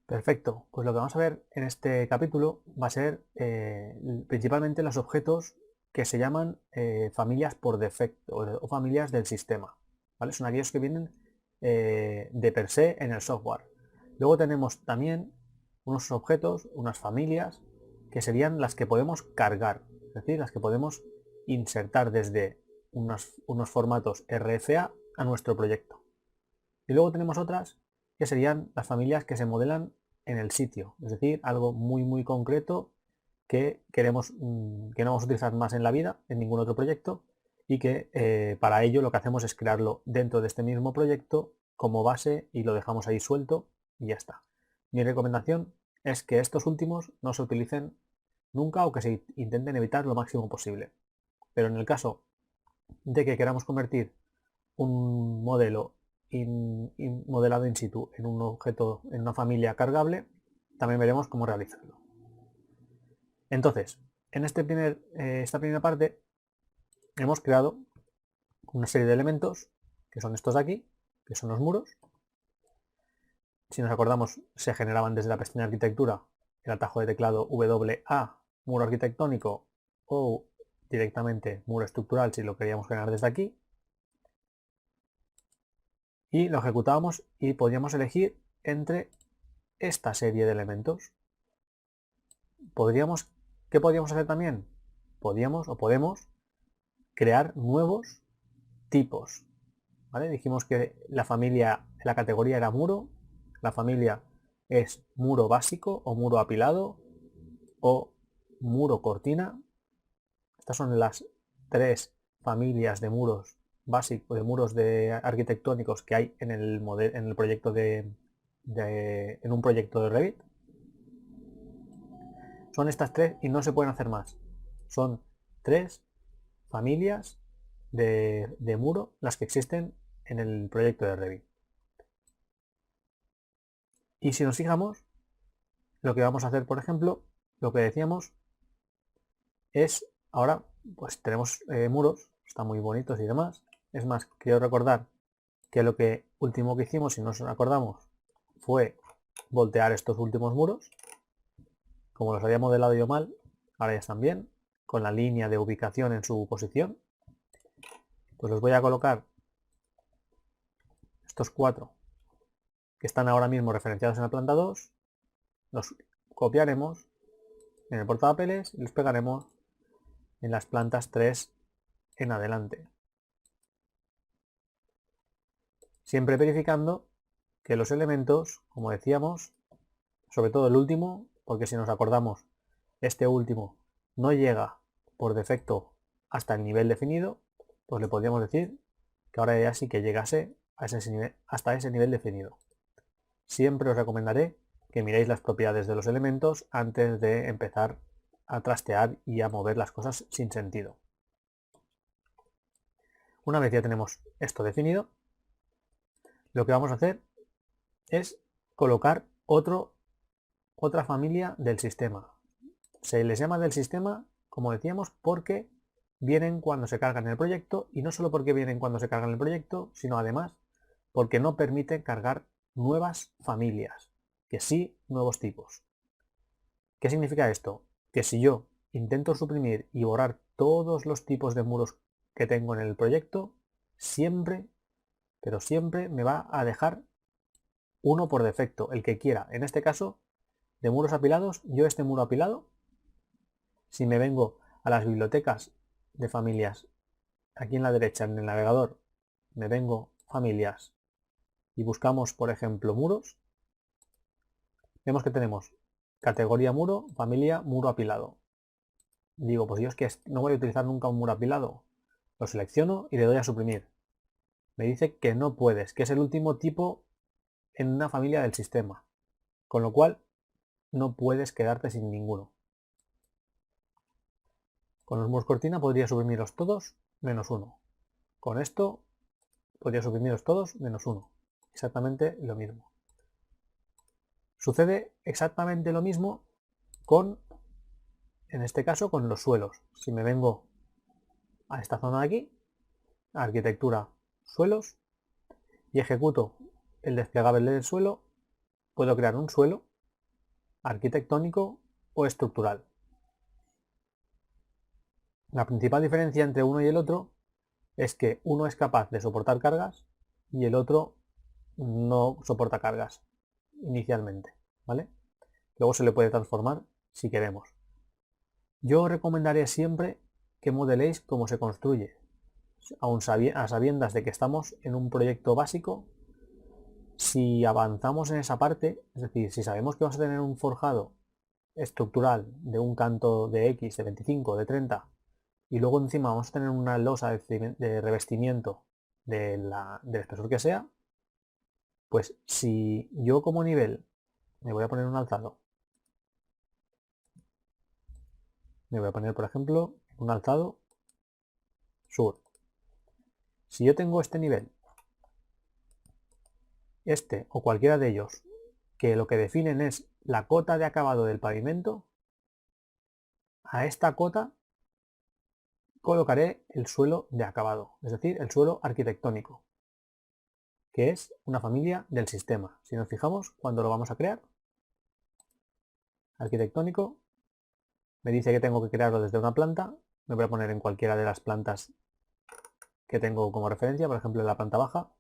Perfecto, pues lo que vamos a ver en este capítulo va a ser principalmente los objetos que se llaman familias por defecto o familias del sistema, ¿vale? Son aquellos que vienen de per se en el software. Luego tenemos también unos objetos, unas familias, que serían las que podemos cargar, es decir, las que podemos insertar desde unos formatos RFA a nuestro proyecto. Y luego tenemos otras que serían las familias que se modelan en el sitio, es decir, algo muy concreto que queremos que no vamos a utilizar más en la vida, en ningún otro proyecto, y que para ello lo que hacemos es crearlo dentro de este mismo proyecto como base y lo dejamos ahí suelto y ya está. Mi recomendación es que estos últimos no se utilicen nunca o que se intenten evitar lo máximo posible. Pero en el caso de que queramos convertir un modelo modelado in situ en un objeto, en una familia cargable, también veremos cómo realizarlo. Entonces, en esta primera parte hemos creado una serie de elementos que son estos de aquí, que son los muros. Si nos acordamos, se generaban desde la pestaña de arquitectura el atajo de teclado WA, muro arquitectónico, o directamente muro estructural si lo queríamos generar desde aquí. Y lo ejecutábamos y podíamos elegir entre esta serie de elementos. ¿Qué podríamos hacer también? Podemos crear nuevos tipos. ¿Vale? Dijimos que la categoría era muro, la familia es muro básico o muro apilado o muro cortina. Estas son las tres familias de muros básicos, de muros arquitectónicos que hay en el proyecto en un proyecto de Revit. Son estas tres y no se pueden hacer más. Son tres familias de muro las que existen en el proyecto de Revit. Y si nos fijamos, lo que vamos a hacer, por ejemplo, lo que decíamos es, ahora pues tenemos muros, están muy bonitos y demás. Es más, quiero recordar que lo que último que hicimos, si nos acordamos, fue voltear estos últimos muros. Como los había modelado yo mal, ahora ya están bien, con la línea de ubicación en su posición. Pues los voy a colocar, estos cuatro que están ahora mismo referenciados en la planta 2, los copiaremos en el portapapeles y los pegaremos en las plantas 3 en adelante. Siempre verificando que los elementos, como decíamos, sobre todo el último, porque si nos acordamos, este último no llega por defecto hasta el nivel definido, pues le podríamos decir que ahora ya sí que llegase hasta ese nivel definido. Siempre os recomendaré que miréis las propiedades de los elementos antes de empezar a trastear y a mover las cosas sin sentido. Una vez ya tenemos esto definido, lo que vamos a hacer es colocar otra familia del sistema. Se les llama del sistema, como decíamos, porque vienen cuando se cargan el proyecto, y no solo porque vienen cuando se cargan el proyecto, sino además porque no permite cargar nuevas familias, que sí nuevos tipos. ¿Qué significa esto? Que si yo intento suprimir y borrar todos los tipos de muros que tengo en el proyecto, siempre, pero siempre me va a dejar uno por defecto, el que quiera. En este caso, de muros apilados, yo este muro apilado, si me vengo a las bibliotecas de familias, aquí en la derecha en el navegador, me vengo familias y buscamos, por ejemplo, muros, vemos que tenemos categoría muro, familia, muro apilado. Digo, pues yo es que no voy a utilizar nunca un muro apilado. Lo selecciono y le doy a suprimir. Me dice que no puedes, que es el último tipo en una familia del sistema. Con lo cual, no puedes quedarte sin ninguno. Con los muros cortina podría suprimirlos todos menos uno. Con esto podría suprimirlos todos menos uno. Exactamente lo mismo. Sucede exactamente lo mismo en este caso, con los suelos. Si me vengo a esta zona de aquí, arquitectura, suelos, y ejecuto el desplegable del suelo, puedo crear un suelo arquitectónico o estructural. La principal diferencia entre uno y el otro es que uno es capaz de soportar cargas y el otro no soporta cargas inicialmente, ¿vale? Luego se le puede transformar si queremos. Yo os recomendaré siempre que modeléis cómo se construye, aun a sabiendas de que estamos en un proyecto básico. Si avanzamos en esa parte, es decir, si sabemos que vamos a tener un forjado estructural de un canto de X, de 25, de 30, y luego encima vamos a tener una losa de revestimiento del espesor que sea, pues si yo como nivel me voy a poner un alzado, me voy a poner por ejemplo un alzado sur. Si yo tengo este nivel, este o cualquiera de ellos, que lo que definen es la cota de acabado del pavimento, a esta cota colocaré el suelo de acabado, es decir, el suelo arquitectónico, que es una familia del sistema. Si nos fijamos, cuando lo vamos a crear, arquitectónico, me dice que tengo que crearlo desde una planta, me voy a poner en cualquiera de las plantas que tengo como referencia, por ejemplo en la planta baja,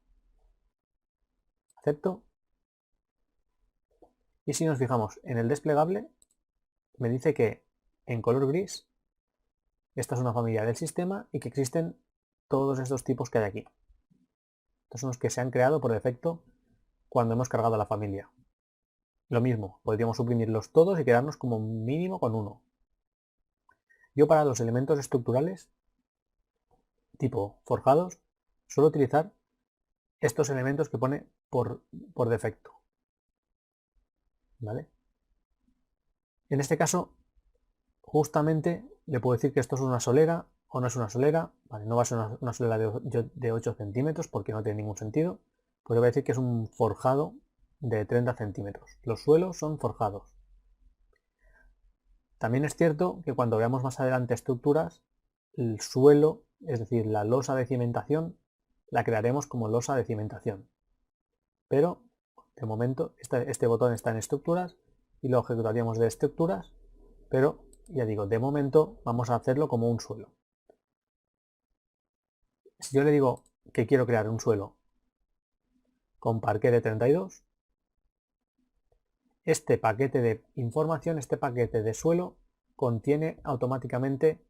acepto, y si nos fijamos en el desplegable, me dice que en color gris, esta es una familia del sistema y que existen todos estos tipos que hay aquí. Estos son los que se han creado por defecto cuando hemos cargado la familia. Lo mismo, podríamos suprimirlos todos y quedarnos como mínimo con uno. Yo para los elementos estructurales, tipo forjados, suelo utilizar estos elementos que pone por defecto. ¿Vale? En este caso, justamente le puedo decir que esto es una solera o no es una solera. Vale, no va a ser una solera de 8 centímetros porque no tiene ningún sentido. Pues le voy a decir que es un forjado de 30 centímetros. Los suelos son forjados. También es cierto que cuando veamos más adelante estructuras, el suelo, es decir, la losa de cimentación, la crearemos como losa de cimentación. Pero, de momento, este botón está en estructuras y lo ejecutaríamos de estructuras, pero, ya digo, de momento vamos a hacerlo como un suelo. Si yo le digo que quiero crear un suelo con parquet de 32, este paquete de información, este paquete de suelo, contiene automáticamente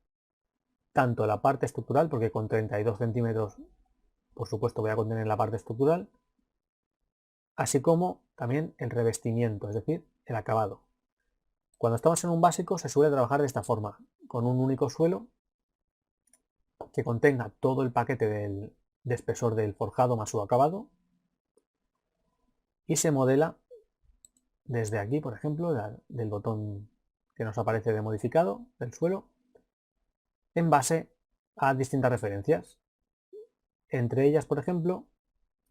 tanto la parte estructural, porque con 32 centímetros, por supuesto, voy a contener la parte estructural, así como también el revestimiento, es decir, el acabado. Cuando estamos en un básico se suele trabajar de esta forma, con un único suelo que contenga todo el paquete de espesor del forjado más su acabado y se modela desde aquí, por ejemplo, del botón que nos aparece de modificado del suelo, en base a distintas referencias. Entre ellas, por ejemplo,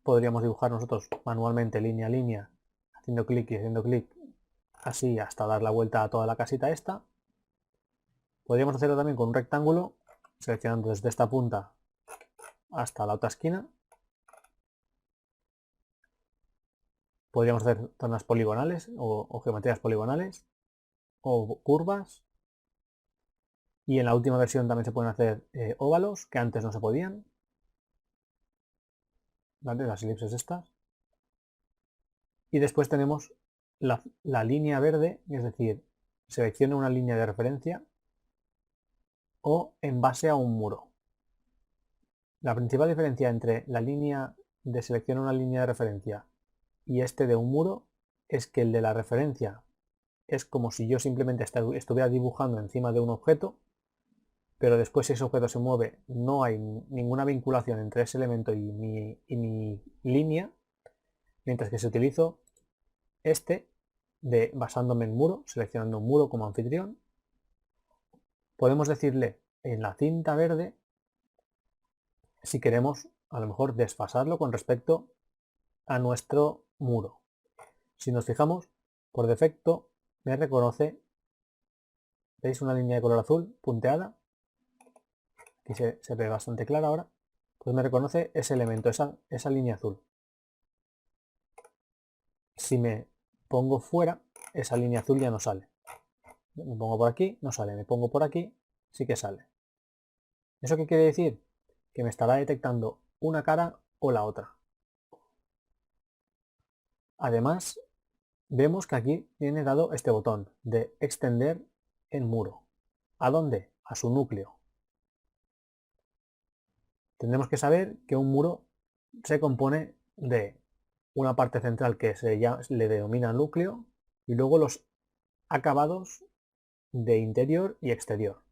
podríamos dibujar nosotros manualmente línea a línea, haciendo clic y haciendo clic, así hasta dar la vuelta a toda la casita esta. Podríamos hacerlo también con un rectángulo, seleccionando desde esta punta hasta la otra esquina. Podríamos hacer zonas poligonales o geometrías poligonales o curvas. Y en la última versión también se pueden hacer óvalos, que antes no se podían. ¿Vale? Las elipses estas. Y después tenemos la línea verde, es decir, seleccione una línea de referencia o en base a un muro. La principal diferencia entre la línea de seleccione una línea de referencia y este de un muro es que el de la referencia es como si yo simplemente estuviera dibujando encima de un objeto, pero después si ese objeto se mueve no hay ninguna vinculación entre ese elemento y mi línea, mientras que si utilizo este basándome en muro, seleccionando un muro como anfitrión, podemos decirle en la cinta verde si queremos a lo mejor desfasarlo con respecto a nuestro muro. Si nos fijamos, por defecto me reconoce, veis una línea de color azul punteada, aquí se ve bastante clara ahora, pues me reconoce ese elemento, esa línea azul. Si me pongo fuera, esa línea azul ya no sale. Me pongo por aquí, no sale. Me pongo por aquí, sí que sale. ¿Eso qué quiere decir? Que me estará detectando una cara o la otra. Además, vemos que aquí tiene dado este botón de extender el muro. ¿A dónde? A su núcleo. Tendremos que saber que un muro se compone de una parte central que le denomina núcleo y luego los acabados de interior y exterior.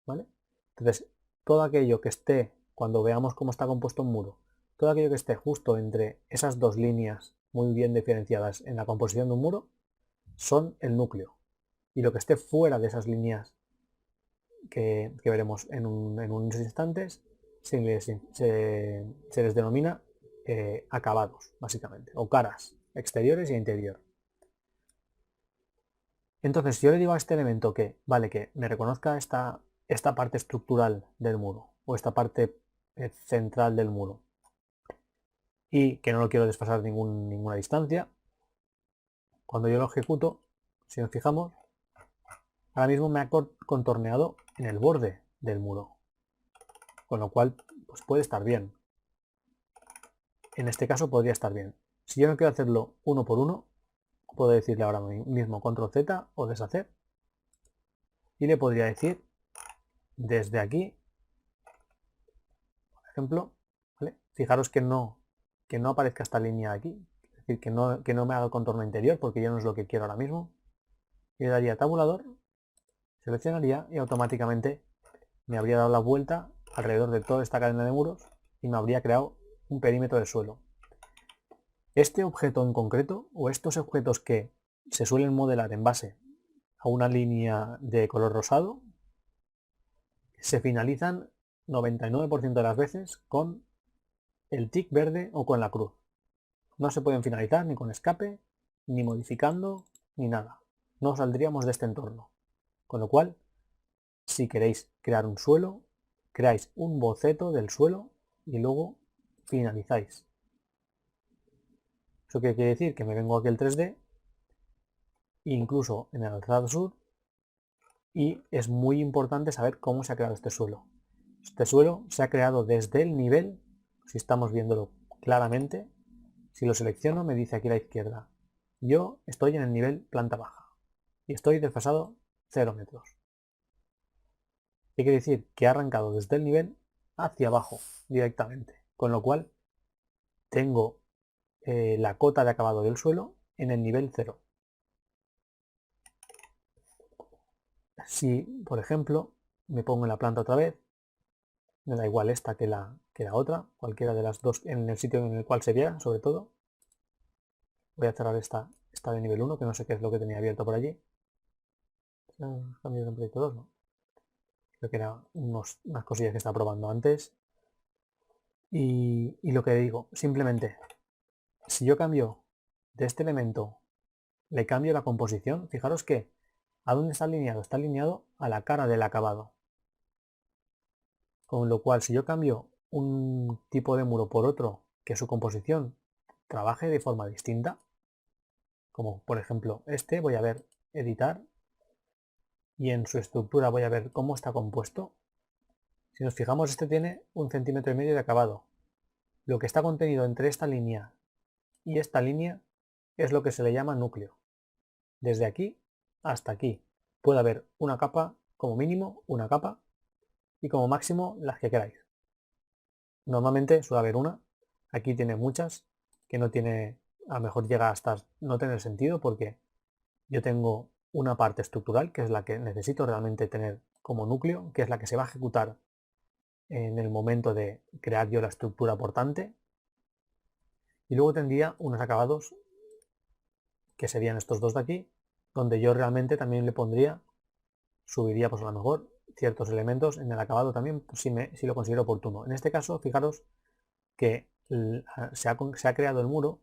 ¿Vale? Entonces, todo aquello que esté, cuando veamos cómo está compuesto un muro, todo aquello que esté justo entre esas dos líneas muy bien diferenciadas en la composición de un muro, son el núcleo. Y lo que esté fuera de esas líneas que veremos en unos instantes, se les denomina acabados, básicamente, o caras, exteriores e interior. Entonces, si yo le digo a este elemento que, vale, que me reconozca esta parte estructural del muro, o esta parte central del muro, y que no lo quiero desfasar ninguna distancia, cuando yo lo ejecuto, si nos fijamos, ahora mismo me ha contorneado en el borde del muro, con lo cual pues puede estar bien. En este caso podría estar bien. Si yo no quiero hacerlo uno por uno, puedo decirle ahora mismo control Z o deshacer, y le podría decir desde aquí, por ejemplo, ¿vale? Fijaros que no aparezca esta línea de aquí, es decir, que no me haga el contorno interior porque yo no es lo que quiero ahora mismo. Y le daría tabulador, seleccionaría y automáticamente me habría dado la vuelta alrededor de toda esta cadena de muros y me habría creado un perímetro de suelo. Este objeto en concreto, o estos objetos que se suelen modelar en base a una línea de color rosado, se finalizan 99% de las veces con el tic verde o con la cruz. No se pueden finalizar ni con escape, ni modificando, ni nada. No saldríamos de este entorno. Con lo cual, si queréis crear un suelo, creáis un boceto del suelo y luego finalizáis. ¿Eso qué quiere decir? Que me vengo aquí al 3D, incluso en el alzado sur, y es muy importante saber cómo se ha creado este suelo. Este suelo se ha creado desde el nivel, si estamos viéndolo claramente, si lo selecciono me dice aquí a la izquierda, yo estoy en el nivel planta baja y estoy desfasado 0 metros. ¿Qué quiere decir? Que ha arrancado desde el nivel hacia abajo directamente, con lo cual tengo la cota de acabado del suelo en el nivel 0. Si, por ejemplo, me pongo en la planta otra vez, me da igual esta que la otra, cualquiera de las dos en el sitio en el cual se viera, sobre todo. Voy a cerrar esta de nivel 1, que no sé qué es lo que tenía abierto por allí. Cambios en proyecto 2, ¿no? Creo que eran unas cosillas que estaba probando antes. Y lo que digo, simplemente, si yo cambio de este elemento, le cambio la composición, fijaros que, ¿a dónde está alineado? Está alineado a la cara del acabado. Con lo cual, si yo cambio un tipo de muro por otro, que su composición trabaje de forma distinta, como por ejemplo este, voy a ver editar, y en su estructura voy a ver cómo está compuesto. Si nos fijamos, este tiene 1,5 centímetros de acabado. Lo que está contenido entre esta línea y esta línea es lo que se le llama núcleo. Desde aquí hasta aquí puede haber una capa, como mínimo una capa, y como máximo las que queráis. Normalmente suele haber una, aquí tiene muchas, que no tiene, a lo mejor llega hasta no tener sentido porque yo tengo una parte estructural que es la que necesito realmente tener como núcleo, que es la que se va a ejecutar en el momento de crear yo la estructura portante, y luego tendría unos acabados que serían estos dos de aquí, donde yo realmente también le pondría, subiría pues a lo mejor ciertos elementos en el acabado también, pues, si lo considero oportuno. En este caso, fijaros que se ha creado el muro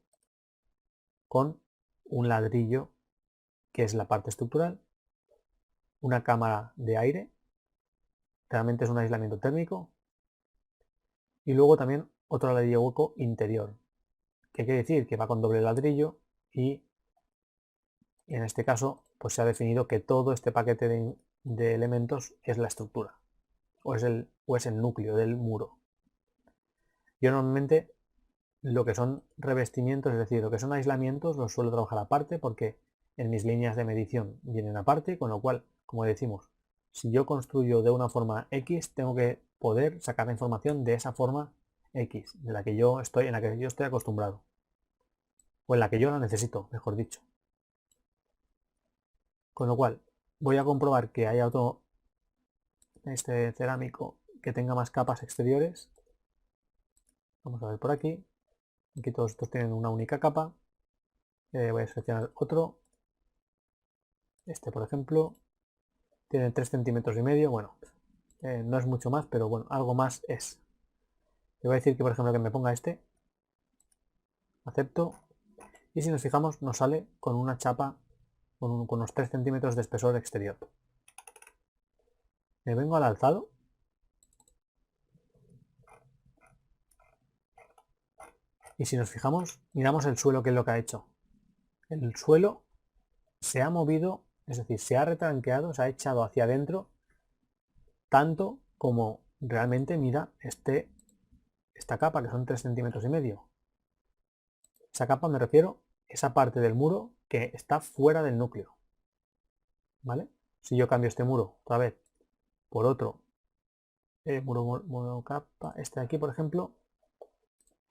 con un ladrillo que es la parte estructural, una cámara de aire, realmente es un aislamiento térmico, y luego también otro ladrillo hueco interior, que quiere decir que va con doble ladrillo y Y en este caso, pues se ha definido que todo este paquete de elementos es la estructura, o es el núcleo del muro. Yo normalmente lo que son revestimientos, es decir, lo que son aislamientos, los suelo trabajar aparte porque en mis líneas de medición vienen aparte, con lo cual, como decimos, si yo construyo de una forma X, tengo que poder sacar la información de esa forma X, en la que yo estoy acostumbrado, o en la que yo la necesito, mejor dicho. Con lo cual, voy a comprobar que haya otro, este cerámico, que tenga más capas exteriores. Vamos a ver por aquí. Aquí todos estos tienen una única capa. Voy a seleccionar otro. Este, por ejemplo, tiene 3,5 centímetros. Bueno, no es mucho más, pero bueno, algo más es. Le voy a decir que, por ejemplo, que me ponga este. Acepto. Y si nos fijamos, nos sale con una chapa con unos 3 centímetros de espesor exterior. Me vengo al alzado. Y si nos fijamos, miramos el suelo, que es lo que ha hecho. El suelo se ha movido, es decir, se ha retranqueado, se ha echado hacia adentro, tanto como realmente mira esta capa, que son 3,5 centímetros. Esa capa me refiero a esa parte del muro que está fuera del núcleo. ¿Vale? Si yo cambio este muro otra vez por otro muro capa, este de aquí, por ejemplo,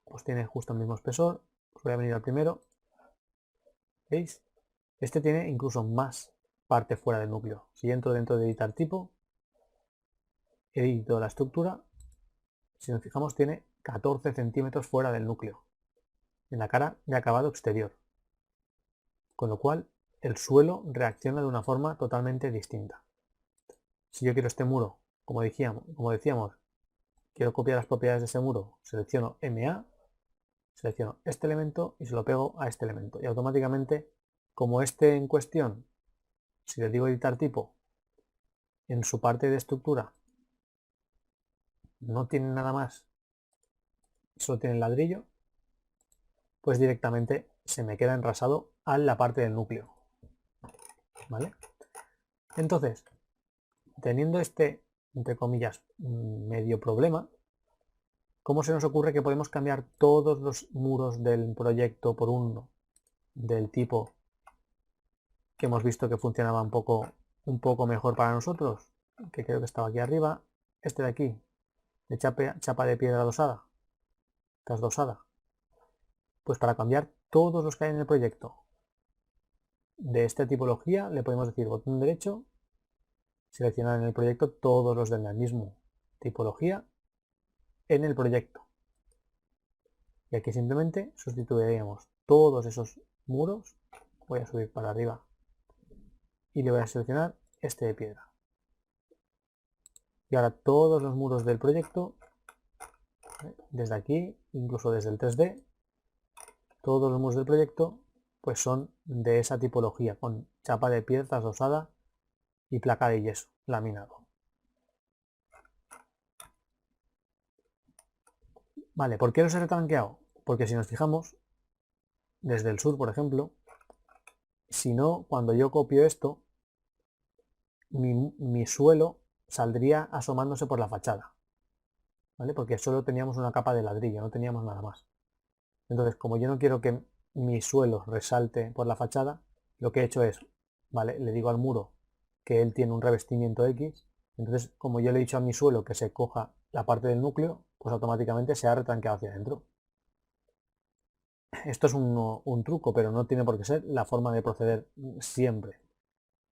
pues tiene justo el mismo espesor. Pues voy a venir al primero. ¿Veis? Este tiene incluso más parte fuera del núcleo. Si entro dentro de editar tipo, edito la estructura, si nos fijamos tiene 14 centímetros fuera del núcleo, en la cara de acabado exterior. Con lo cual el suelo reacciona de una forma totalmente distinta. Si yo quiero este muro, como decíamos, quiero copiar las propiedades de ese muro, selecciono MA, selecciono este elemento y se lo pego a este elemento. Y automáticamente, como este en cuestión, si le digo editar tipo, en su parte de estructura no tiene nada más, solo tiene el ladrillo, pues directamente se me queda enrasado a la parte del núcleo. ¿Vale? Entonces, teniendo este, entre comillas, medio problema, ¿cómo se nos ocurre que podemos cambiar todos los muros del proyecto por uno del tipo que hemos visto que funcionaba un poco mejor para nosotros? Que creo que estaba aquí arriba. Este de aquí, de chapa de piedra dosada, trasdosada. Pues para cambiar todos los que hay en el proyecto de esta tipología, le podemos decir botón derecho, seleccionar en el proyecto todos los de la misma tipología en el proyecto. Y aquí simplemente sustituiríamos todos esos muros. Voy a subir para arriba y le voy a seleccionar este de piedra. Y ahora todos los muros del proyecto, desde aquí, incluso desde el 3D, todos los muros del proyecto pues son de esa tipología, con chapa de piedra dosada y placa de yeso laminado. Vale, ¿por qué los he retranqueado? Porque si nos fijamos, desde el sur, por ejemplo, si no, cuando yo copio esto, mi suelo saldría asomándose por la fachada, ¿vale? Porque solo teníamos una capa de ladrillo, no teníamos nada más. Entonces, como yo no quiero que mi suelo resalte por la fachada, lo que he hecho es, ¿vale? Le digo al muro que él tiene un revestimiento X, entonces como yo le he dicho a mi suelo que se coja la parte del núcleo, pues automáticamente se ha retranqueado hacia adentro. Esto es un truco, pero no tiene por qué ser la forma de proceder siempre.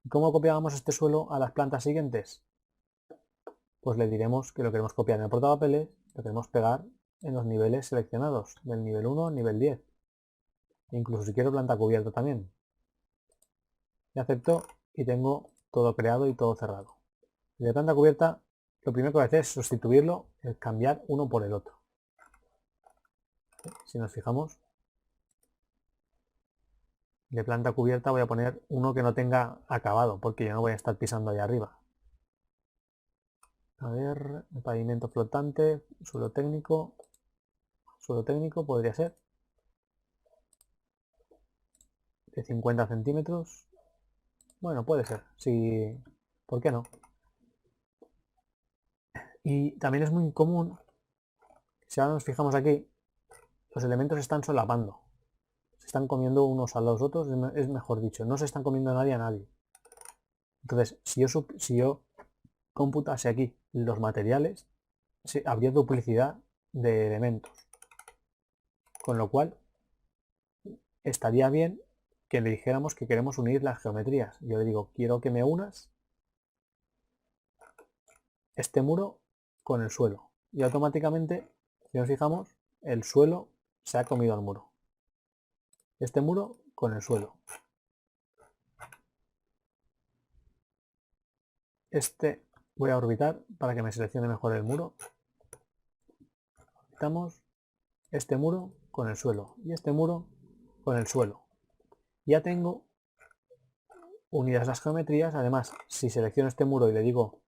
¿Cómo copiábamos este suelo a las plantas siguientes? Pues le diremos que lo queremos copiar en el portapapeles, lo queremos pegar en los niveles seleccionados, del nivel 1 al nivel 10. Incluso si quiero planta cubierta también. Y acepto y tengo todo creado y todo cerrado. Y de planta cubierta, lo primero que voy a hacer es sustituirlo, es cambiar uno por el otro. Si nos fijamos, de planta cubierta voy a poner uno que no tenga acabado, porque yo no voy a estar pisando ahí arriba. A ver, pavimento flotante, suelo técnico podría ser de 50 centímetros. Bueno, puede ser. Sí, ¿por qué no? Y también es muy común, si ahora nos fijamos aquí, los elementos están solapando. Se están comiendo unos a los otros, es mejor dicho. No se están comiendo nadie a nadie. Entonces, si yo computase aquí los materiales, habría duplicidad de elementos. Con lo cual, estaría bien que le dijéramos que queremos unir las geometrías. Yo le digo, quiero que me unas este muro con el suelo. Y automáticamente, si nos fijamos, el suelo se ha comido al muro. Este muro con el suelo. Este voy a orbitar para que me seleccione mejor el muro. Orbitamos este muro con el suelo y este muro con el suelo. Ya tengo unidas las geometrías. Además, si selecciono este muro y le digo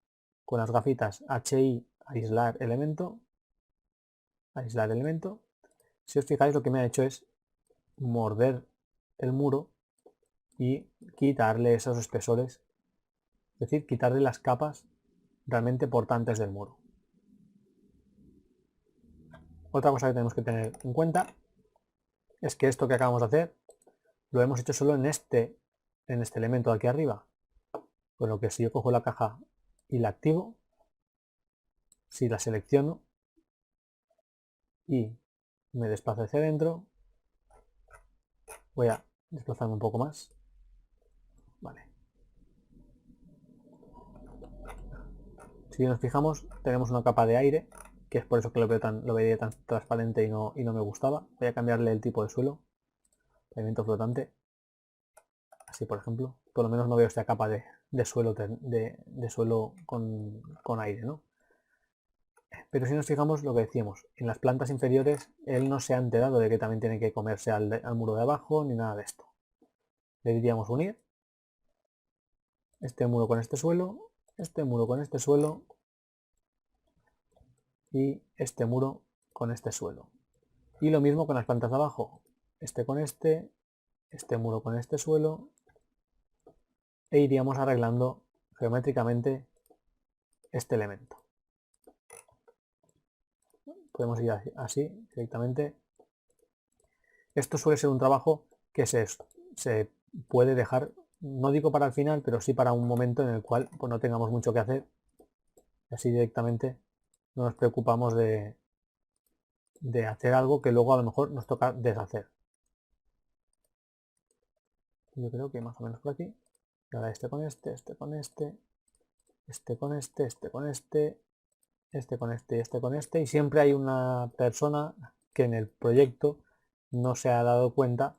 con las gafitas HI aislar elemento, si os fijáis lo que me ha hecho es morder el muro y quitarle esos espesores, es decir, quitarle las capas realmente portantes del muro. Otra cosa que tenemos que tener en cuenta es que esto que acabamos de hacer lo hemos hecho solo en este elemento de aquí arriba, con lo que si yo cojo la caja y la activo, si la selecciono y me desplazo hacia adentro, voy a desplazarme un poco más, vale. Si nos fijamos, tenemos una capa de aire, que es por eso que lo veía tan transparente y no me gustaba. Voy a cambiarle el tipo de suelo, pavimento flotante, así por ejemplo. Por lo menos no veo esta capa de suelo, suelo con aire, ¿no? Pero si nos fijamos lo que decíamos, en las plantas inferiores él no se ha enterado de que también tiene que comerse al muro de abajo ni nada de esto. Le diríamos unir este muro con este suelo, este muro con este suelo y este muro con este suelo. Y lo mismo con las plantas de abajo, este con este muro con este suelo, e iríamos arreglando geométricamente este elemento. Podemos ir así directamente. Esto suele ser un trabajo que se puede dejar, no digo para el final, pero sí para un momento en el cual pues, no tengamos mucho que hacer. Así directamente no nos preocupamos de hacer algo que luego a lo mejor nos toca deshacer. Yo creo que más o menos por aquí. Y ahora este con este, este con este, este con este, este con este, este con este y este con este. Y siempre hay una persona que en el proyecto no se ha dado cuenta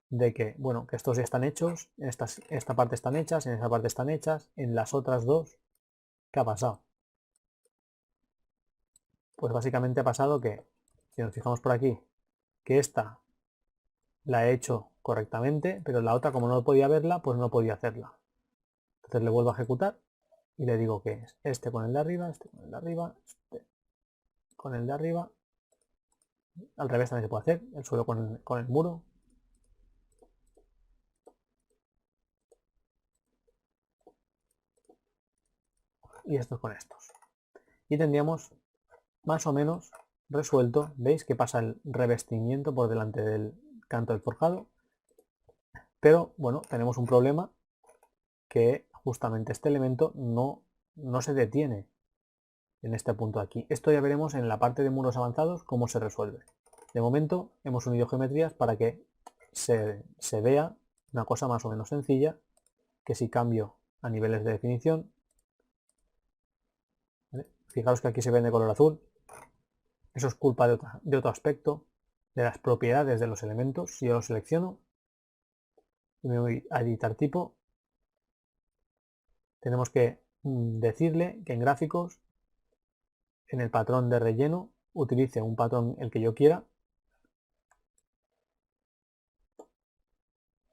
de que, bueno, que estos ya están hechos, en esta parte están hechas, en esa parte están hechas, en las otras dos, ¿qué ha pasado? Pues básicamente ha pasado que, si nos fijamos por aquí, que esta la he hecho correctamente, pero la otra como no podía verla, pues no podía hacerla. Entonces le vuelvo a ejecutar y le digo que es este con el de arriba, este con el de arriba, este con el de arriba. Al revés también se puede hacer, el suelo con el muro. Y estos con estos. Y tendríamos más o menos resuelto. ¿Veis que pasa el revestimiento por delante del canto del forjado? Pero bueno, tenemos un problema, que justamente este elemento no se detiene en este punto de aquí. Esto ya veremos en la parte de muros avanzados cómo se resuelve. De momento hemos unido geometrías para que se vea una cosa más o menos sencilla, que si cambio a niveles de definición, ¿vale? Fijaros que aquí se ve de color azul. Eso es culpa de otro aspecto, de las propiedades de los elementos. Si yo lo selecciono y me voy a editar tipo, tenemos que decirle que en gráficos, en el patrón de relleno, utilice un patrón el que yo quiera.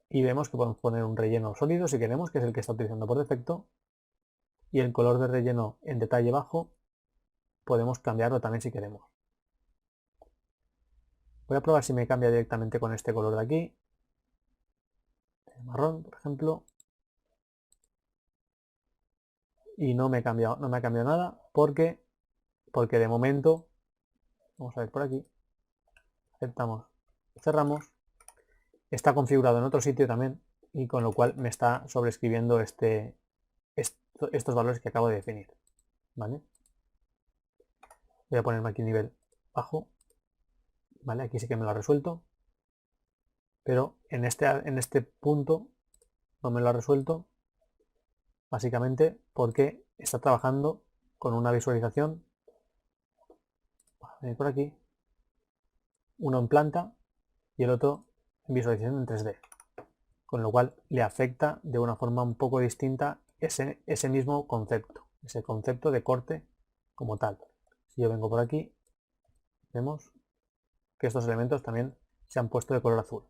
Y vemos que podemos poner un relleno sólido si queremos, que es el que está utilizando por defecto. Y el color de relleno en detalle bajo podemos cambiarlo también si queremos. Voy a probar si me cambia directamente con este color de aquí, el marrón, por ejemplo. y no me ha cambiado nada porque de momento, vamos a ver por aquí, aceptamos, cerramos, está configurado en otro sitio también y con lo cual me está sobrescribiendo estos valores que acabo de definir, ¿vale? Voy a ponerme aquí nivel bajo, ¿vale? Aquí sí que me lo ha resuelto, pero en este punto no me lo ha resuelto, básicamente porque está trabajando con una visualización, por aquí, uno en planta y el otro en visualización en 3D, con lo cual le afecta de una forma un poco distinta ese mismo concepto, ese concepto de corte como tal. Si yo vengo por aquí, vemos que estos elementos también se han puesto de color azul.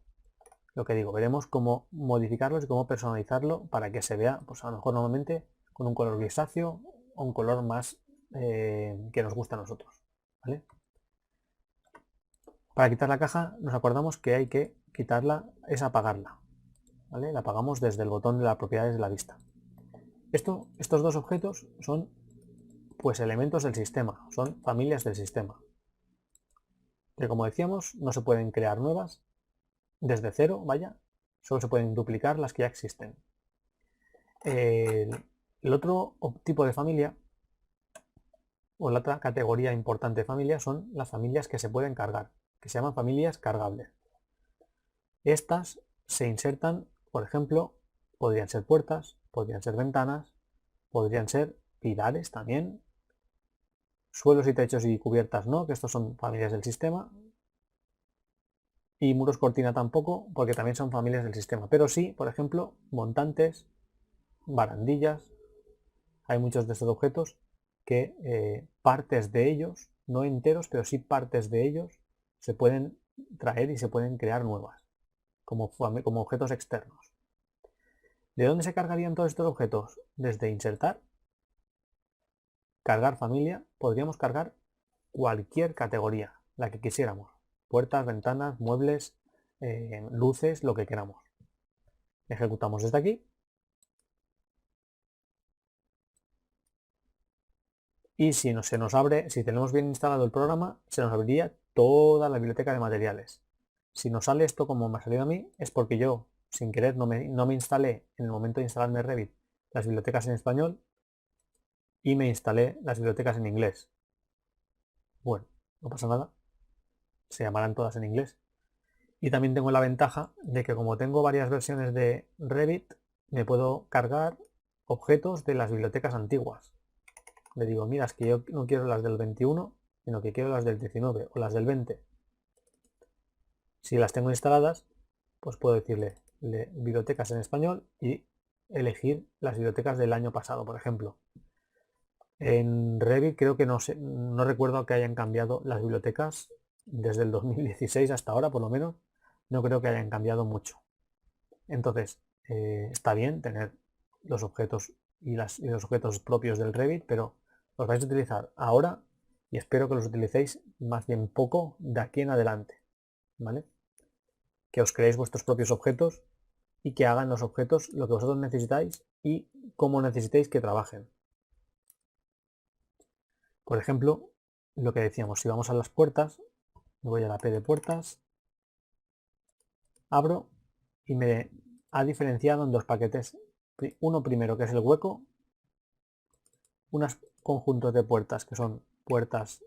Lo que digo, veremos cómo modificarlos y cómo personalizarlo para que se vea, pues a lo mejor normalmente con un color grisáceo o un color más que nos gusta a nosotros, ¿vale? Para quitar la caja nos acordamos que hay que quitarla, es apagarla, ¿vale? La apagamos desde el botón de las propiedades de la vista. Estos dos objetos son pues elementos del sistema, son familias del sistema. Que como decíamos, no se pueden crear nuevas desde cero, vaya, solo se pueden duplicar las que ya existen. El otro tipo de familia, o la otra categoría importante de familia, son las familias que se pueden cargar, que se llaman familias cargables. Estas se insertan, por ejemplo, podrían ser puertas, podrían ser ventanas, podrían ser pilares también, suelos y techos y cubiertas no, que estos son familias del sistema, y muros cortina tampoco, porque también son familias del sistema, pero sí, por ejemplo, montantes, barandillas, hay muchos de estos objetos que partes de ellos, no enteros, pero sí partes de ellos, se pueden traer y se pueden crear nuevas, como objetos externos. ¿De dónde se cargarían todos estos objetos? Desde insertar, cargar familia, podríamos cargar cualquier categoría, la que quisiéramos. Puertas, ventanas, muebles, luces, lo que queramos. Ejecutamos desde aquí. Y si se nos abre, si tenemos bien instalado el programa, se nos abriría toda la biblioteca de materiales. Si nos sale esto como me ha salido a mí, es porque yo, sin querer, no me instalé en el momento de instalarme Revit las bibliotecas en español y me instalé las bibliotecas en inglés. Bueno, no pasa nada, se llamarán todas en inglés. Y también tengo la ventaja de que como tengo varias versiones de Revit, me puedo cargar objetos de las bibliotecas antiguas. Le digo, mira, es que yo no quiero las del 21, sino que quiero las del 19 o las del 20. Si las tengo instaladas, pues puedo decirle bibliotecas en español y elegir las bibliotecas del año pasado, por ejemplo. En Revit creo que no recuerdo que hayan cambiado las bibliotecas desde el 2016 hasta ahora, por lo menos. No creo que hayan cambiado mucho. Entonces, está bien tener los objetos y los objetos propios del Revit, pero los vais a utilizar ahora y espero que los utilicéis más bien poco de aquí en adelante, ¿vale? Que os creéis vuestros propios objetos y que hagan los objetos lo que vosotros necesitáis y cómo necesitéis que trabajen. Por ejemplo, lo que decíamos, si vamos a las puertas, me voy a la P de puertas, abro y me ha diferenciado en dos paquetes. Uno primero que es el hueco, unos conjuntos de puertas que son puertas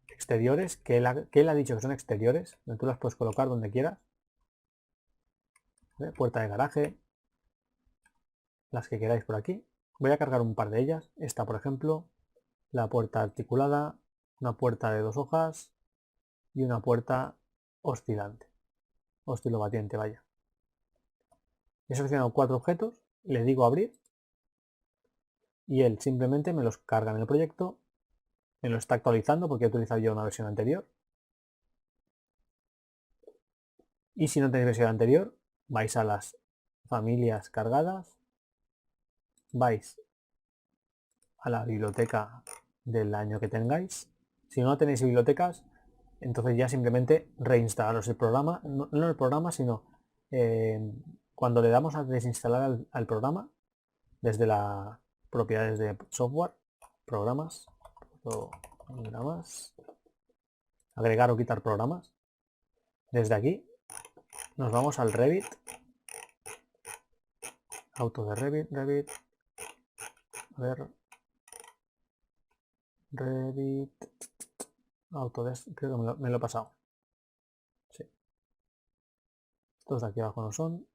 exteriores, que él ha dicho que son exteriores, donde tú las puedes colocar donde quieras. ¿Vale? Puerta de garaje, las que queráis por aquí. Voy a cargar un par de ellas. Esta, por ejemplo, la puerta articulada, una puerta de 2 hojas y una puerta oscilante, oscilobatiente, vaya. He seleccionado 4 objetos, le digo abrir y él simplemente me los carga en el proyecto, me lo está actualizando porque he utilizado yo una versión anterior. Y si no tenéis versión anterior, vais a las familias cargadas, vais a la biblioteca del año que tengáis. Si no tenéis bibliotecas, entonces ya simplemente reinstalaros el programa, no el programa, sino cuando le damos a desinstalar al programa, desde la propiedades de software, programas, agregar o quitar programas. Desde aquí nos vamos al Revit, auto de Revit, a ver, Revit, Autodesk, creo que me lo he pasado. Sí. Estos de aquí abajo no son.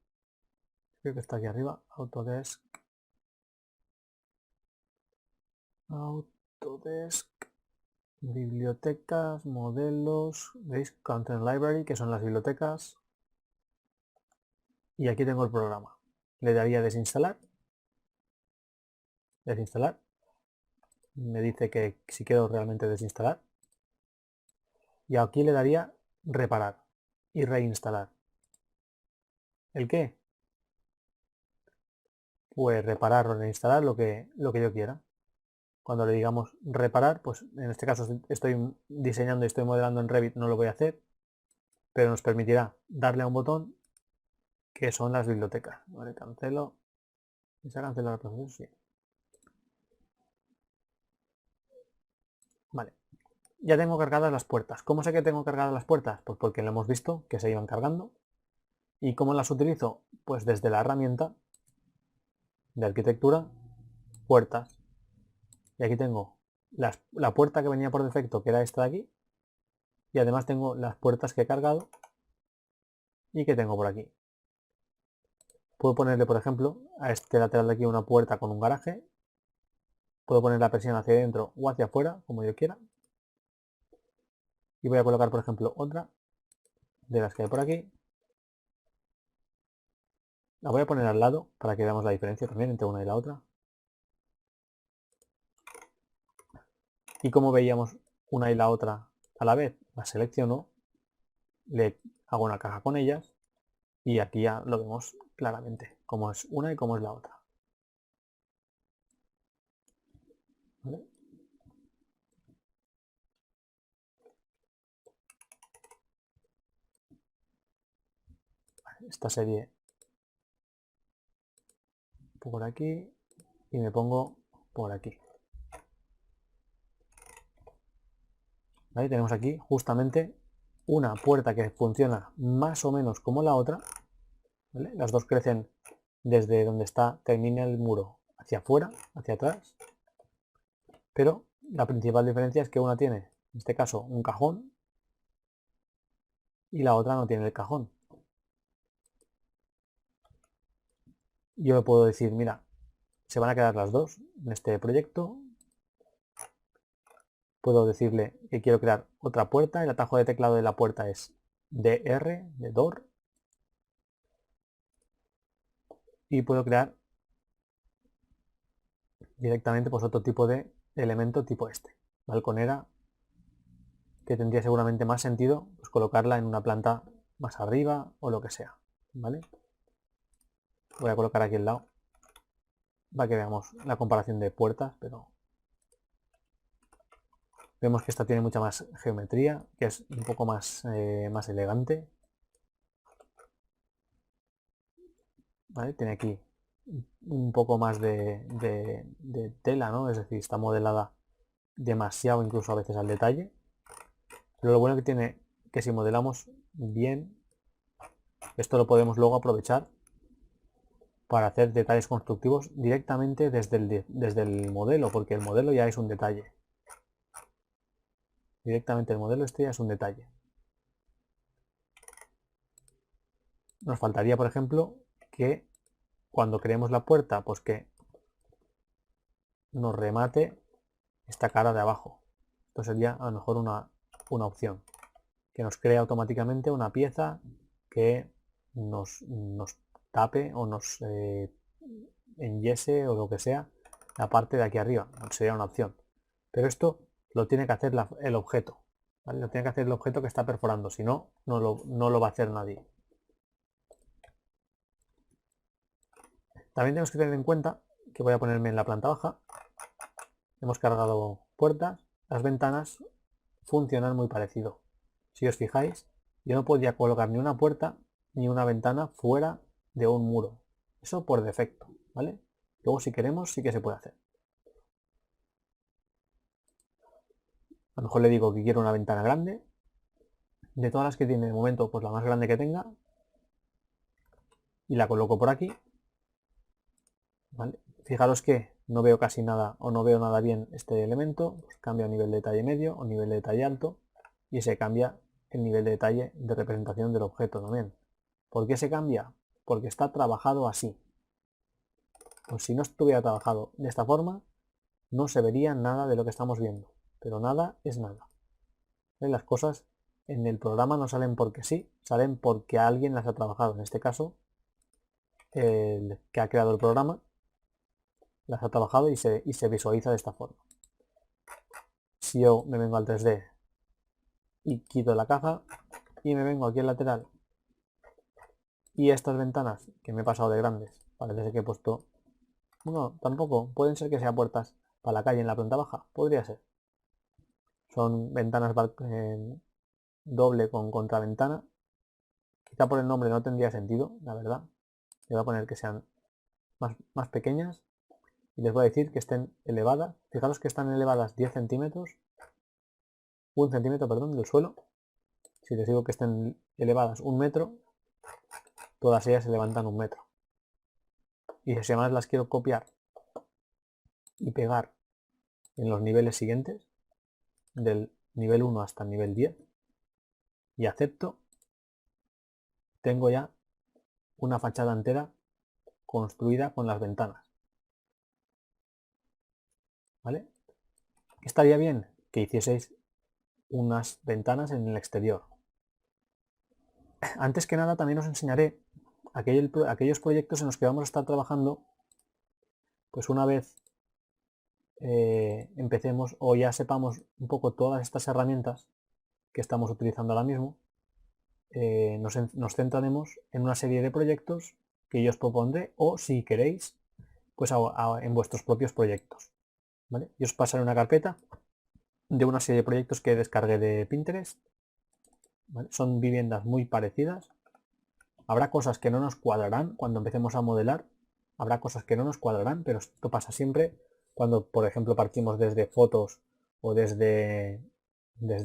Creo que está aquí arriba, Autodesk, bibliotecas, modelos, ¿veis? Content Library, que son las bibliotecas. Y aquí tengo el programa. Le daría desinstalar. Desinstalar. Me dice que si quiero realmente desinstalar. Y aquí le daría reparar y reinstalar. ¿El qué? Pues reparar o reinstalar lo que yo quiera. Cuando le digamos reparar, pues en este caso estoy diseñando y estoy modelando en Revit, no lo voy a hacer, pero nos permitirá darle a un botón que son las bibliotecas. Vale, cancelo. ¿Se ha cancelado el proceso? Sí. Vale. Ya tengo cargadas las puertas. ¿Cómo sé que tengo cargadas las puertas? Pues porque lo hemos visto que se iban cargando. ¿Y cómo las utilizo? Pues desde la herramienta de arquitectura, puertas. Y aquí tengo la puerta que venía por defecto, que era esta de aquí. Y además tengo las puertas que he cargado y que tengo por aquí. Puedo ponerle, por ejemplo, a este lateral de aquí una puerta con un garaje. Puedo poner la presión hacia adentro o hacia afuera, como yo quiera. Y voy a colocar, por ejemplo, otra de las que hay por aquí. La voy a poner al lado para que veamos la diferencia también entre una y la otra. Y como veíamos una y la otra a la vez, las selecciono, le hago una caja con ellas y aquí ya lo vemos claramente, cómo es una y cómo es la otra. ¿Vale? Esta serie por aquí y me pongo por aquí. ¿Vale? Tenemos aquí justamente una puerta que funciona más o menos como la otra. ¿Vale? Las dos crecen desde donde termina el muro hacia afuera, hacia atrás. Pero la principal diferencia es que una tiene, en este caso, un cajón y la otra no tiene el cajón. Yo le puedo decir, mira, se van a quedar las dos en este proyecto. Puedo decirle que quiero crear otra puerta. El atajo de teclado de la puerta es DR, de door. Y puedo crear directamente pues otro tipo de elemento tipo este. Balconera, que tendría seguramente más sentido pues, colocarla en una planta más arriba o lo que sea. ¿Vale? Voy a colocar aquí al lado para que veamos la comparación de puertas, pero vemos que esta tiene mucha más geometría, que es un poco más, más elegante. ¿Vale? Tiene aquí un poco más de tela, ¿no? Es decir, está modelada demasiado incluso a veces al detalle. Pero lo bueno que tiene que si modelamos bien, esto lo podemos luego aprovechar para hacer detalles constructivos directamente desde el modelo, porque el modelo ya es un detalle. Directamente el modelo este ya es un detalle. Nos faltaría, por ejemplo, que cuando creemos la puerta, pues que nos remate esta cara de abajo. Esto sería a lo mejor una opción. Que nos crea automáticamente una pieza que nos tape o nos enyese o lo que sea la parte de aquí arriba. Sería una opción. Pero esto lo tiene que hacer el objeto. ¿Vale? Lo tiene que hacer el objeto que está perforando. Si no, no lo va a hacer nadie. También tenemos que tener en cuenta que voy a ponerme en la planta baja. Hemos cargado puertas. Las ventanas funcionan muy parecido. Si os fijáis, yo no podía colocar ni una puerta ni una ventana fuera de un muro. Eso por defecto, ¿vale? Luego si queremos sí que se puede hacer. A lo mejor le digo que quiero una ventana grande. De todas las que tiene de momento, pues la más grande que tenga. Y la coloco por aquí. ¿Vale? Fijaros que no veo casi nada o no veo nada bien este elemento. Pues cambio a nivel de detalle medio o nivel de detalle alto. Y se cambia el nivel de detalle de representación del objeto también. ¿Por qué se cambia? Porque está trabajado así. Pues si no estuviera trabajado de esta forma, no se vería nada de lo que estamos viendo. Pero nada es nada. Las cosas en el programa no salen porque sí, salen porque alguien las ha trabajado. En este caso, el que ha creado el programa las ha trabajado y se visualiza de esta forma. Si yo me vengo al 3D y quito la caja y me vengo aquí al lateral y estas ventanas que me he pasado de grandes, parece ser que he puesto... No, tampoco, pueden ser que sean puertas para la calle en la planta baja, podría ser. Son ventanas doble con contraventana. Quizá por el nombre no tendría sentido, la verdad. Le voy a poner que sean más pequeñas y les voy a decir que estén elevadas. Fijaros que están elevadas 10 centímetros, 1 centímetro, perdón, del suelo. Si les digo que estén elevadas 1 metro, todas ellas se levantan 1 metro. Y si además las quiero copiar y pegar en los niveles siguientes, del nivel 1 hasta el nivel 10, y acepto, tengo ya una fachada entera construida con las ventanas. ¿Vale? Estaría bien que hicieseis unas ventanas en el exterior. Antes que nada también os enseñaré aquellos proyectos en los que vamos a estar trabajando, pues una vez empecemos o ya sepamos un poco todas estas herramientas que estamos utilizando ahora mismo, nos centraremos en una serie de proyectos que yo os propondré o si queréis, pues en vuestros propios proyectos. ¿Vale? Yo os pasaré una carpeta de una serie de proyectos que descargué de Pinterest. ¿Vale? Son viviendas muy parecidas. Habrá cosas que no nos cuadrarán cuando empecemos a modelar. Habrá cosas que no nos cuadrarán, pero esto pasa siempre cuando, por ejemplo, partimos desde fotos o desde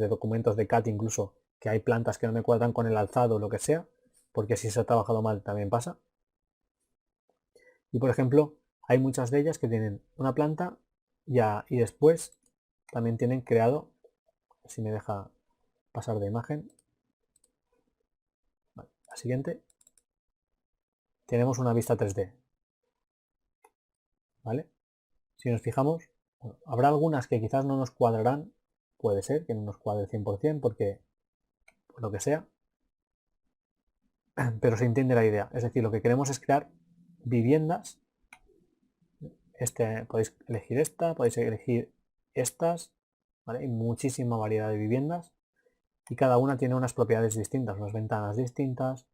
documentos de CAD incluso, que hay plantas que no me cuadran con el alzado o lo que sea, porque si se ha trabajado mal también pasa. Y por ejemplo, hay muchas de ellas que tienen una planta y después también tienen creado, si me deja pasar de imagen, vale, la siguiente, tenemos una vista 3D. ¿Vale? Si nos fijamos, bueno, habrá algunas que quizás no nos cuadrarán, puede ser que no nos cuadre el 100% porque, por lo que sea, pero se entiende la idea. Es decir, lo que queremos es crear viviendas. Podéis elegir esta, podéis elegir estas, ¿vale? Hay muchísima variedad de viviendas y cada una tiene unas propiedades distintas, unas ventanas distintas,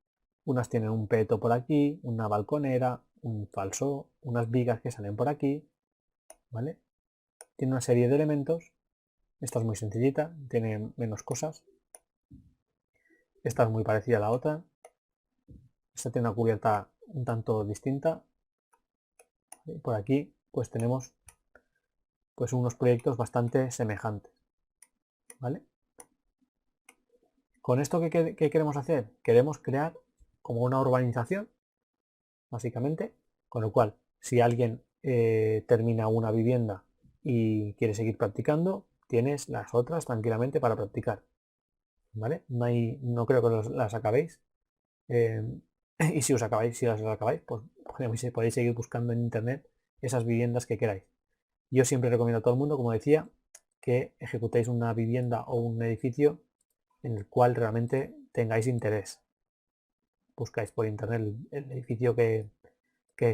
unas tienen un peto por aquí, una balconera, un falso, unas vigas que salen por aquí, ¿vale? Tiene una serie de elementos. Esta es muy sencillita, tiene menos cosas. Esta es muy parecida a la otra. Esta tiene una cubierta un tanto distinta. Y por aquí pues tenemos pues unos proyectos bastante semejantes. ¿Vale? Con esto, ¿qué queremos hacer? Queremos crear como una urbanización, básicamente, con lo cual, si alguien termina una vivienda y quiere seguir practicando, tienes las otras tranquilamente para practicar. ¿Vale? No creo que las acabéis. Y si las acabáis, pues podéis seguir buscando en internet esas viviendas que queráis. Yo siempre recomiendo a todo el mundo, como decía, que ejecutéis una vivienda o un edificio en el cual realmente tengáis interés. Buscáis por internet el edificio que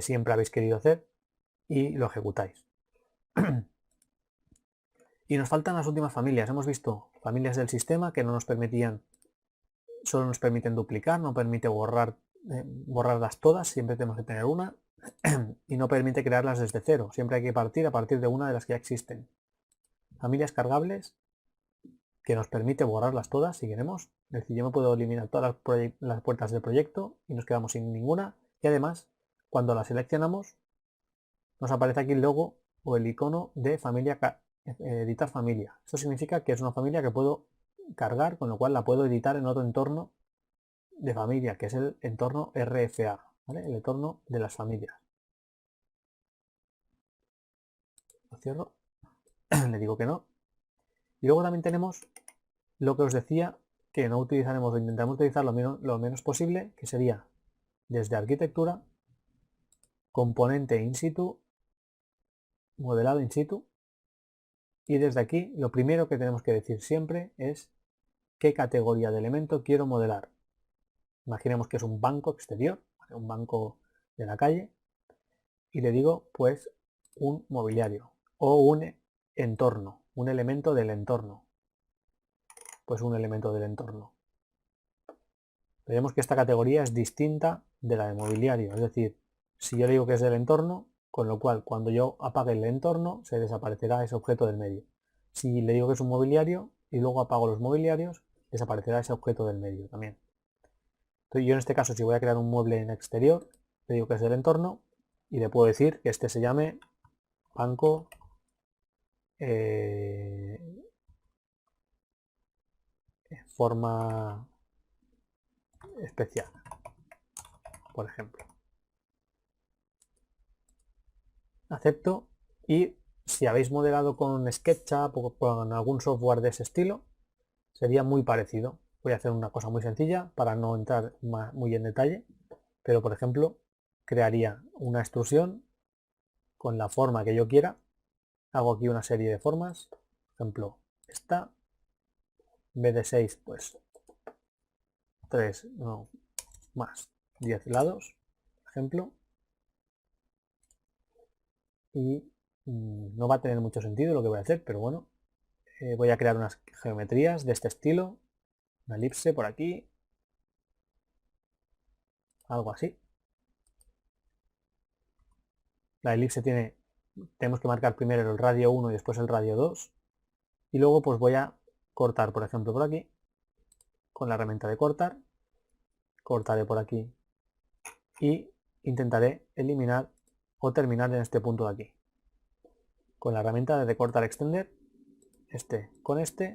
siempre habéis querido hacer y lo ejecutáis. Y nos faltan las últimas familias. Hemos visto familias del sistema que no nos permitían, solo nos permiten duplicar, no permite borrarlas todas, siempre tenemos que tener una, y no permite crearlas desde cero, siempre hay que partir a partir de una de las que ya existen. Familias cargables, que nos permite borrarlas todas si queremos, es decir, yo me puedo eliminar todas las puertas del proyecto y nos quedamos sin ninguna, y además, cuando las seleccionamos, nos aparece aquí el logo o el icono de familia editar familia. Esto significa que es una familia que puedo cargar, con lo cual la puedo editar en otro entorno de familia, que es el entorno RFA, ¿vale? El entorno de las familias. Lo cierro, le digo que no. Y luego también tenemos lo que os decía, que no utilizaremos o intentaremos utilizar lo menos posible, que sería desde arquitectura, componente in situ, modelado in situ, y desde aquí lo primero que tenemos que decir siempre es qué categoría de elemento quiero modelar. Imaginemos que es un banco exterior, un banco de la calle, y le digo pues un mobiliario o un entorno, un elemento del entorno. Pues un elemento del entorno. Veremos que esta categoría es distinta de la de mobiliario, es decir, si yo le digo que es del entorno, con lo cual cuando yo apague el entorno se desaparecerá ese objeto del medio. Si le digo que es un mobiliario y luego apago los mobiliarios, desaparecerá ese objeto del medio también. Entonces yo en este caso, si voy a crear un mueble en exterior, le digo que es del entorno y le puedo decir que este se llame banco forma especial, por ejemplo. Acepto, y si habéis modelado con SketchUp o con algún software de ese estilo, sería muy parecido. Voy a hacer una cosa muy sencilla para no entrar muy en detalle, pero por ejemplo crearía una extrusión con la forma que yo quiera. Hago aquí una serie de formas, por ejemplo esta, en vez de 6 pues 3, no, más 10 lados, por ejemplo, y no va a tener mucho sentido lo que voy a hacer, pero bueno, voy a crear unas geometrías de este estilo, una elipse por aquí, algo así. La elipse tenemos que marcar primero el radio 1 y después el radio 2, y luego pues voy a cortar, por ejemplo, por aquí, con la herramienta de cortar, cortaré por aquí y intentaré eliminar o terminar en este punto de aquí. Con la herramienta de recortar extender, este con este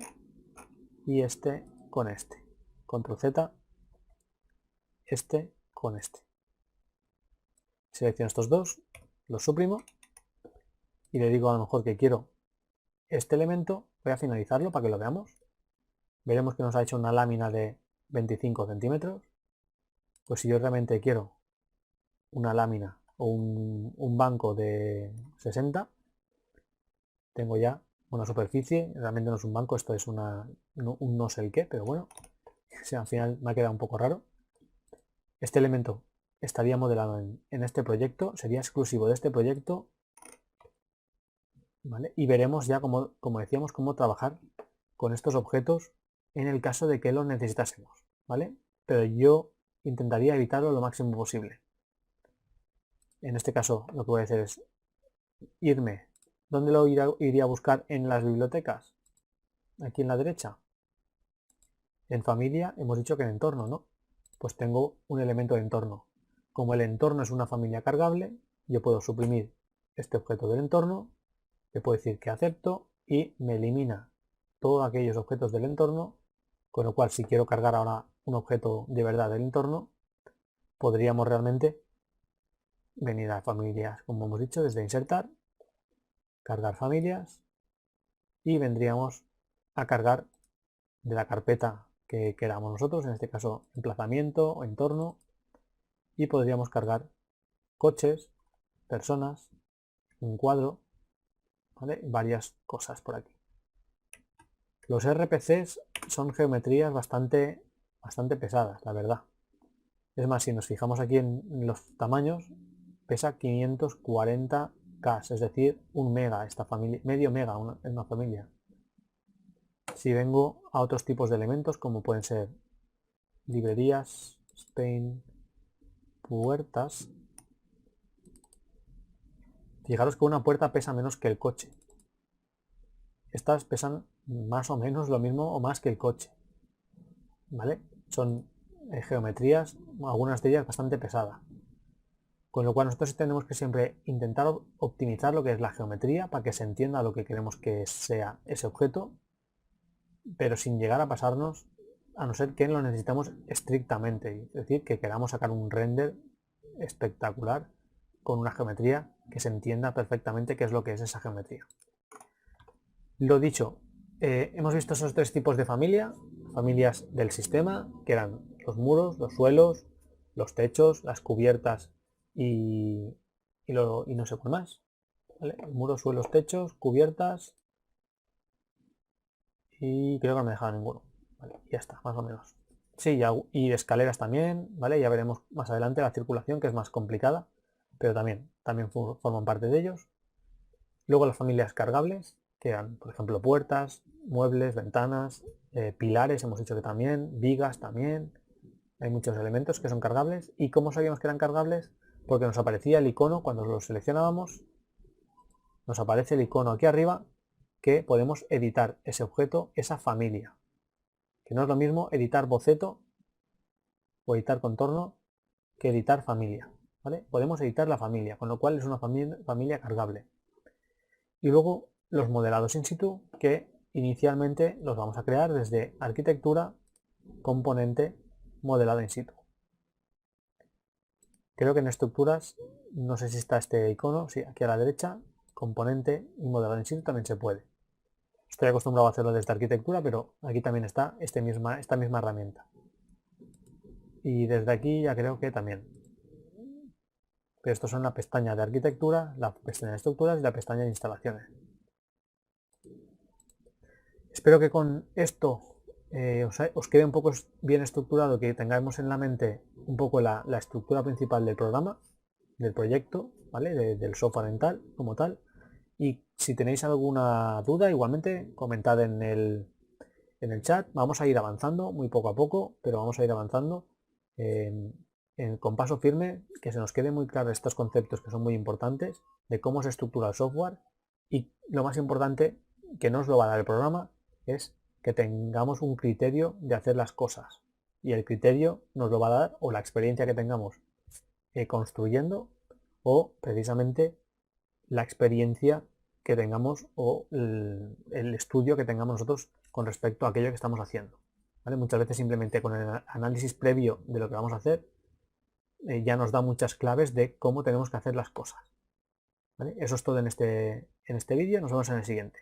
y este con este. Control Z, este con este. Selecciono estos dos, los suprimo y le digo a lo mejor que quiero este elemento. Voy a finalizarlo para que lo veamos. Veremos que nos ha hecho una lámina de 25 centímetros. Pues si yo realmente quiero una lámina o un banco de 60, tengo ya una superficie. Realmente no es un banco, esto es un no sé el qué, pero bueno, al final me ha quedado un poco raro. Este elemento estaría modelado en este proyecto, sería exclusivo de este proyecto, ¿vale? Y veremos ya, como decíamos, cómo trabajar con estos objetos en el caso de que los necesitásemos, ¿vale? Pero yo intentaría evitarlo lo máximo posible. En este caso lo que voy a hacer es irme. ¿Dónde lo iría a buscar? En las bibliotecas. Aquí en la derecha. En familia hemos dicho que en entorno, ¿no? Pues tengo un elemento de entorno. Como el entorno es una familia cargable, yo puedo suprimir este objeto del entorno, le puedo decir que acepto y me elimina todos aquellos objetos del entorno, con lo cual si quiero cargar ahora un objeto de verdad del entorno, podríamos realmente venir a familias, como hemos dicho, desde insertar, cargar familias y vendríamos a cargar de la carpeta que queramos nosotros, en este caso emplazamiento o entorno, y podríamos cargar coches, personas, un cuadro, ¿vale? Varias cosas por aquí. Los RPCs son geometrías bastante pesadas, la verdad. Es más, si nos fijamos aquí en los tamaños, pesa 540K, es decir, un mega esta familia, medio mega en una familia. Si vengo a otros tipos de elementos, como pueden ser librerías, Spain, puertas, fijaros que una puerta pesa menos que el coche. Estas pesan más o menos lo mismo o más que el coche, ¿vale? Son geometrías, algunas de ellas bastante pesadas. Con lo cual nosotros tenemos que siempre intentar optimizar lo que es la geometría para que se entienda lo que queremos que sea ese objeto, pero sin llegar a pasarnos, a no ser que lo necesitamos estrictamente, es decir, que queramos sacar un render espectacular con una geometría que se entienda perfectamente qué es lo que es esa geometría. Lo dicho, hemos visto esos tres tipos de familias del sistema, que eran los muros, los suelos, los techos, las cubiertas y no sé por más. ¿Vale? Muros, suelos, techos, cubiertas y creo que no me he dejado ninguno. Vale, ya está, más o menos. Sí, y escaleras también, ¿vale? Ya veremos más adelante la circulación, que es más complicada, pero también forman parte de ellos. Luego las familias cargables, que eran, por ejemplo, puertas, muebles, ventanas, pilares, hemos dicho que también, vigas también. Hay muchos elementos que son cargables. ¿Y cómo sabíamos que eran cargables? Porque nos aparecía el icono cuando los seleccionábamos. Nos aparece el icono aquí arriba que podemos editar ese objeto, esa familia. Que no es lo mismo editar boceto o editar contorno que editar familia. ¿Vale? Podemos editar la familia, con lo cual es una familia cargable. Y luego los modelados in situ, que inicialmente los vamos a crear desde arquitectura, componente, modelado in situ. Creo que en estructuras, no sé si está este icono, sí, aquí a la derecha, componente y modelado in situ también se puede. Estoy acostumbrado a hacerlo desde arquitectura, pero aquí también está esta misma herramienta. Y desde aquí ya creo que también. Pero estos son la pestaña de arquitectura, la pestaña de estructuras y la pestaña de instalaciones. Espero que con esto os quede un poco bien estructurado, que tengamos en la mente un poco la estructura principal del programa, del proyecto, ¿vale? Del software como tal. Y si tenéis alguna duda, igualmente comentad en el chat. Vamos a ir avanzando muy poco a poco, pero vamos a ir avanzando con paso firme, que se nos quede muy claro estos conceptos que son muy importantes de cómo se estructura el software, y lo más importante que nos lo va a dar el programa es que tengamos un criterio de hacer las cosas, y el criterio nos lo va a dar o la experiencia que tengamos construyendo, o precisamente la experiencia que tengamos o el estudio que tengamos nosotros con respecto a aquello que estamos haciendo. ¿Vale? Muchas veces simplemente con el análisis previo de lo que vamos a hacer ya nos da muchas claves de cómo tenemos que hacer las cosas. ¿Vale? Eso es todo en este vídeo, nos vemos en el siguiente.